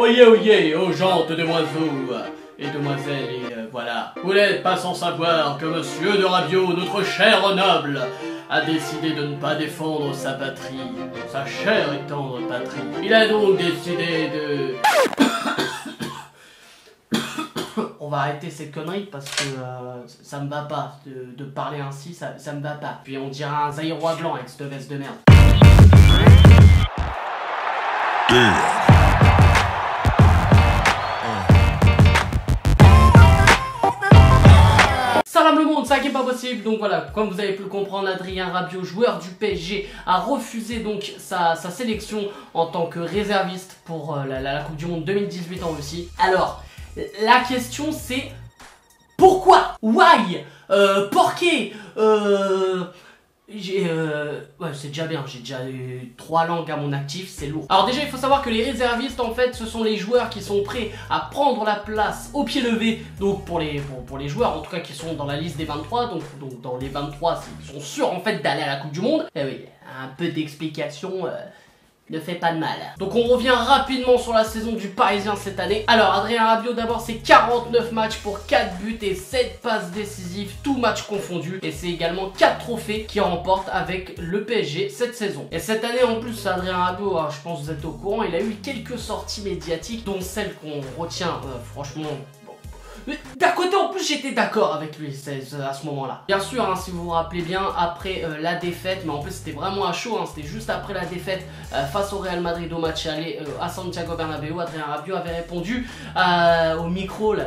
Oyez, oyez, aux gens de demoiselles et demoiselles et voilà. Vous n'êtes pas sans savoir que Monsieur de Rabiot, notre cher noble, a décidé de ne pas défendre sa patrie, sa chère et tendre patrie. Il a donc décidé de... On va arrêter ces conneries parce que ça me va pas de parler ainsi, ça me va pas. Puis on dirait un Zaïrois blanc avec cette veste de merde. Salam le monde, ça qui est pas possible. Donc voilà, comme vous avez pu le comprendre, Adrien Rabiot, joueur du PSG, a refusé donc sa sélection en tant que réserviste pour la Coupe du Monde 2018 en Russie. Alors, la question c'est pourquoi? Why? Porqué? Ouais, c'est déjà bien, j'ai déjà eu 3 langues à mon actif, c'est lourd. Alors déjà, il faut savoir que les réservistes, en fait, ce sont les joueurs qui sont prêts à prendre la place au pied levé. Donc pour les joueurs, en tout cas, qui sont dans la liste des 23, donc dans les 23, ils sont sûrs, en fait, d'aller à la Coupe du Monde. Eh oui, un peu d'explication... ne fait pas de mal. Donc on revient rapidement sur la saison du Parisien cette année. Alors Adrien Rabiot d'abord, c'est 49 matchs pour 4 buts et 7 passes décisives, tout match confondu. Et c'est également 4 trophées qu'il remporte avec le PSG cette saison. Et cette année en plus, Adrien Rabiot, je pense que vous êtes au courant, il a eu quelques sorties médiatiques, dont celle qu'on retient franchement... D'un côté en plus j'étais d'accord avec lui à ce moment là. Bien sûr hein, si vous vous rappelez bien après la défaite, mais en plus c'était vraiment à chaud hein, c'était juste après la défaite face au Real Madrid au match aller à Santiago Bernabéu. Adrien Rabiot avait répondu au micro là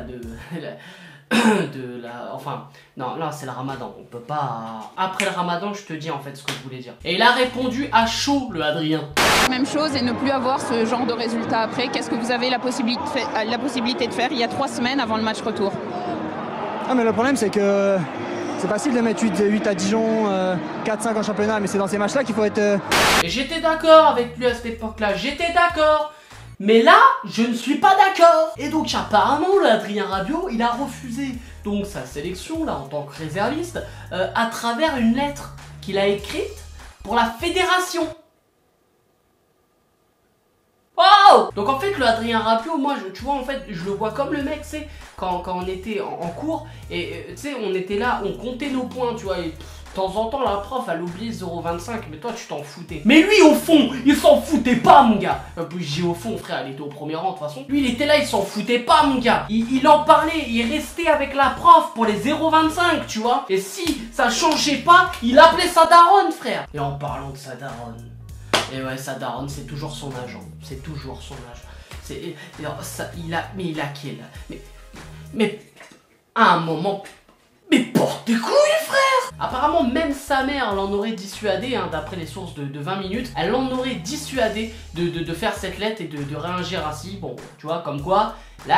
enfin non là c'est le ramadan, on peut pas après le ramadan je te dis en fait ce que je voulais dire. Et il a répondu à chaud le Adrien. Même chose et ne plus avoir ce genre de résultat après, qu'est-ce que vous avez la possibilité de faire il y a 3 semaines avant le match retour? Ah mais le problème c'est que c'est facile de mettre 8 à Dijon, 4-5 en championnat, mais c'est dans ces matchs là qu'il faut être... Et j'étais d'accord avec lui à cette époque là, j'étais d'accord. Mais là, je ne suis pas d'accord. Et donc apparemment, Adrien Rabiot, il a refusé donc sa sélection là en tant que réserviste à travers une lettre qu'il a écrite pour la fédération. Oh! Donc en fait, le Adrien Rabiot, moi, tu vois, en fait, je le vois comme le mec, c'est quand on était en cours et tu sais, on était là, on comptait nos points, tu vois. Et, de temps en temps, la prof, elle oublie 0,25, mais toi, tu t'en foutais. Mais lui, au fond, il s'en foutait pas, mon gars. Puis j'ai au fond, frère, il était au premier rang, de toute façon. Lui, il était là, il s'en foutait pas, mon gars. Il en parlait, il restait avec la prof pour les 0,25, tu vois. Et si ça changeait pas, il appelait sa daronne, frère. Et en parlant de sa daronne, et ouais, sa daronne, c'est toujours son agent. C'est toujours son agent. Mais il a quel âge? Mais, à un moment... Mais porte tes couilles, frère! Apparemment, même sa mère l'en aurait dissuadé, hein, d'après les sources de 20 minutes, elle l'en aurait dissuadé de faire cette lettre et de réagir ainsi. Bon, tu vois, comme quoi, là,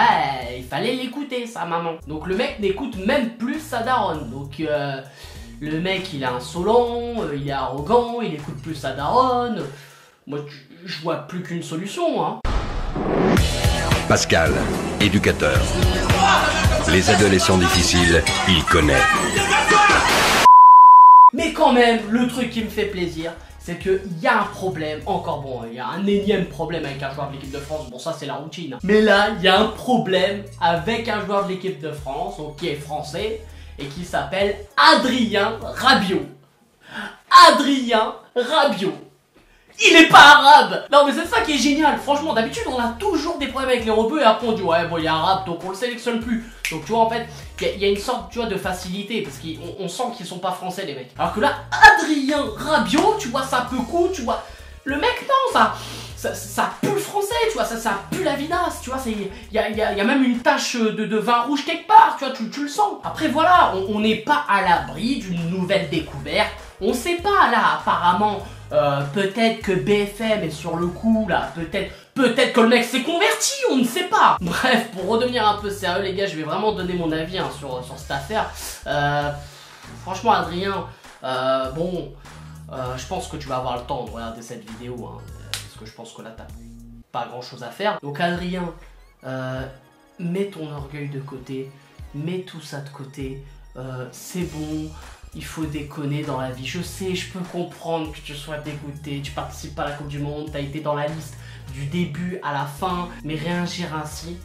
il fallait l'écouter, sa maman. Donc le mec n'écoute même plus sa daronne. Donc le mec, il est insolent, il est arrogant, il écoute plus sa daronne. Moi, je vois plus qu'une solution, hein. Pascal, éducateur. Les adolescents difficiles, il connaît. Mais quand même, le truc qui me fait plaisir, c'est qu'il y a un problème, encore bon, il y a un énième problème avec un joueur de l'équipe de France, bon ça c'est la routine. Mais là, il y a un problème avec un joueur de l'équipe de France, donc qui est français, et qui s'appelle Adrien Rabiot. Adrien Rabiot. Il est pas arabe! Non mais c'est ça qui est génial, franchement d'habitude on a toujours des problèmes avec les rebeux et après on dit ouais bon il est arabe donc on le sélectionne plus. Donc tu vois en fait il y a une sorte tu vois de facilité parce qu'on sent qu'ils sont pas français les mecs. Alors que là Adrien Rabiot tu vois ça peut coup tu vois le mec non ça pue le français tu vois ça pue la vinasse tu vois il y a même une tache de vin rouge quelque part tu vois tu le sens. Après voilà on n'est pas à l'abri d'une nouvelle découverte, on sait pas là apparemment. Peut-être que BFM est sur le coup là, peut-être que le mec s'est converti, on ne sait pas. Bref, pour redevenir un peu sérieux les gars, je vais vraiment donner mon avis hein, sur cette affaire. Franchement Adrien, je pense que tu vas avoir le temps de regarder cette vidéo hein, parce que je pense que là t'as pas grand chose à faire. Donc Adrien, mets ton orgueil de côté, mets tout ça de côté, c'est bon. Il faut déconner dans la vie. Je sais, je peux comprendre que tu sois dégoûté. Tu participes pas à la Coupe du Monde, t'as été dans la liste du début à la fin, mais réagir ainsi,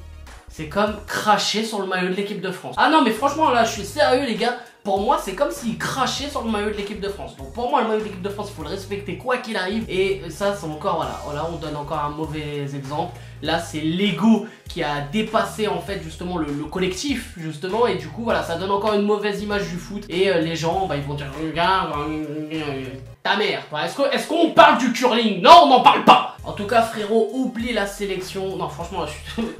c'est comme cracher sur le maillot de l'équipe de France. Ah non mais franchement là je suis sérieux les gars, pour moi c'est comme s'il crachait sur le maillot de l'équipe de France. Donc pour moi le maillot de l'équipe de France il faut le respecter quoi qu'il arrive. Et ça c'est encore voilà, on donne encore un mauvais exemple. Là c'est l'ego qui a dépassé en fait justement le collectif justement. Et du coup voilà ça donne encore une mauvaise image du foot. Et les gens bah, ils vont dire regarde ta mère. Est-ce qu'on parle du curling? Non on n'en parle pas. En tout cas frérot, oublie la sélection. Non franchement là,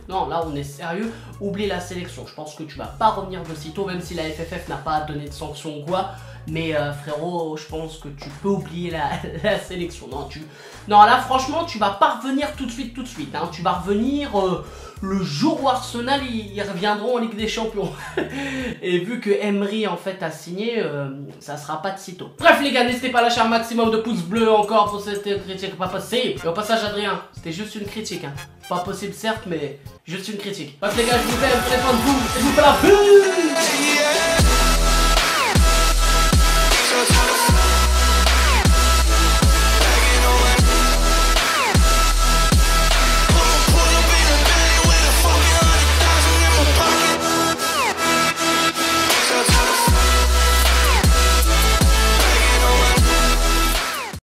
non, là on est sérieux. Oublie la sélection. Je pense que tu vas pas revenir de sitôt, même si la FFF n'a pas donné de sanction ou quoi. Mais frérot, je pense que tu peux oublier la sélection. Non là franchement tu vas pas revenir tout de suite hein. Tu vas revenir le jour où Arsenal ils reviendront en Ligue des Champions. Et vu que Emery en fait a signé, ça sera pas de sitôt. Bref les gars, n'hésitez pas à lâcher un maximum de pouces bleus encore pour cette critique pas possible. Et au passage Adrien, c'était juste une critique hein. Pas possible certes mais juste une critique. Bref les gars, je vous aime, prenez soin de vous et je vous fais la pub.